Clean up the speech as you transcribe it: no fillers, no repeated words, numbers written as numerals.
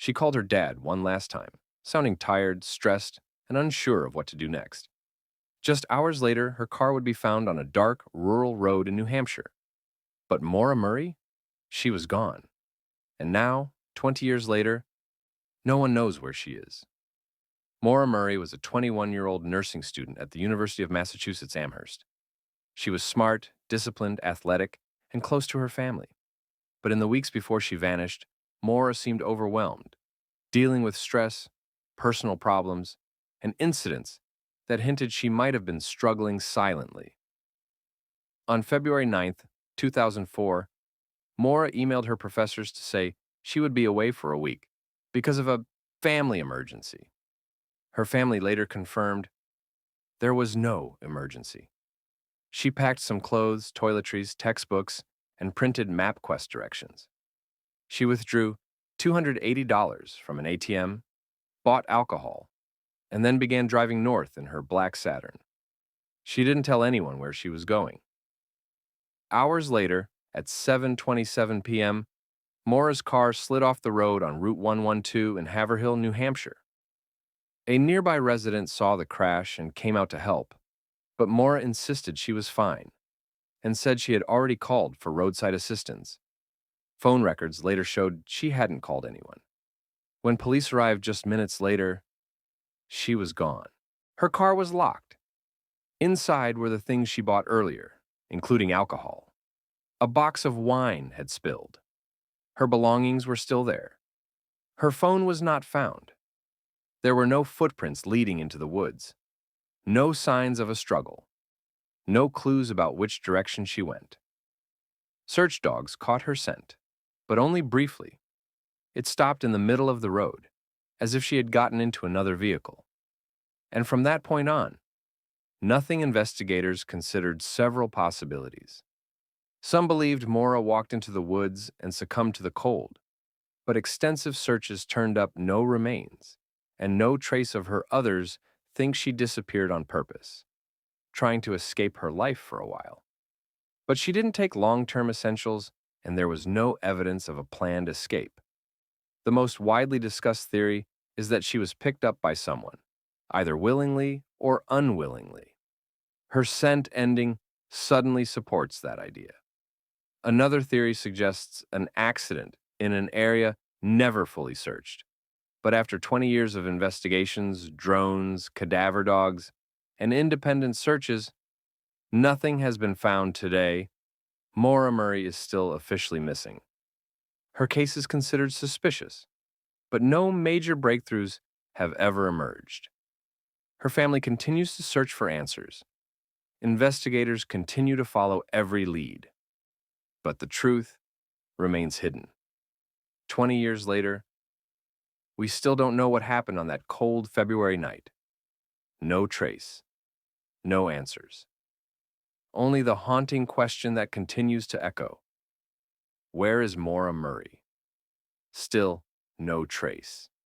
She called her dad one last time, sounding tired, stressed, and unsure of what to do next. Just hours later, her car would be found on a dark, rural road in New Hampshire. But Maura Murray? She was gone. And now, 20 years later, no one knows where she is. Maura Murray was a 21-year-old nursing student at the University of Massachusetts Amherst. She was smart, disciplined, athletic, and close to her family. But in the weeks before she vanished, Maura seemed overwhelmed, dealing with stress, personal problems, and incidents that hinted she might have been struggling silently. On February 9th, 2004, Maura emailed her professors to say she would be away for a week because of a family emergency. Her family later confirmed there was no emergency. She packed some clothes, toiletries, textbooks, and printed MapQuest directions. She withdrew $280 from an ATM, bought alcohol, and then began driving north in her black Saturn. She didn't tell anyone where she was going. Hours later, at 7:27 p.m., Maura's car slid off the road on Route 112 in Haverhill, New Hampshire. A nearby resident saw the crash and came out to help, but Maura insisted she was fine and said she had already called for roadside assistance. Phone records later showed she hadn't called anyone. When police arrived just minutes later, she was gone. Her car was locked. Inside were the things she bought earlier, including alcohol. A box of wine had spilled. Her belongings were still there. Her phone was not found. There were no footprints leading into the woods. No signs of a struggle. No clues about which direction she went. Search dogs caught her scent, but only briefly. It stopped in the middle of the road, as if she had gotten into another vehicle. And from that point on, nothing. Investigators considered several possibilities. Some believed Maura walked into the woods and succumbed to the cold, but extensive searches turned up no remains, and no trace of her. Others think she disappeared on purpose, trying to escape her life for a while. But she didn't take long-term essentials, and there was no evidence of a planned escape. The most widely discussed theory is that she was picked up by someone, either willingly or unwillingly. Her scent ending suddenly supports that idea. Another theory suggests an accident in an area never fully searched. But after 20 years of investigations, drones, cadaver dogs, and independent searches, nothing has been found today. Maura Murray is still officially missing. Her case is considered suspicious, but no major breakthroughs have ever emerged. Her family continues to search for answers. Investigators continue to follow every lead. But the truth remains hidden. 20 years later, we still don't know what happened on that cold February night. No trace, no answers. Only the haunting question that continues to echo. Where is Maura Murray? Still no trace.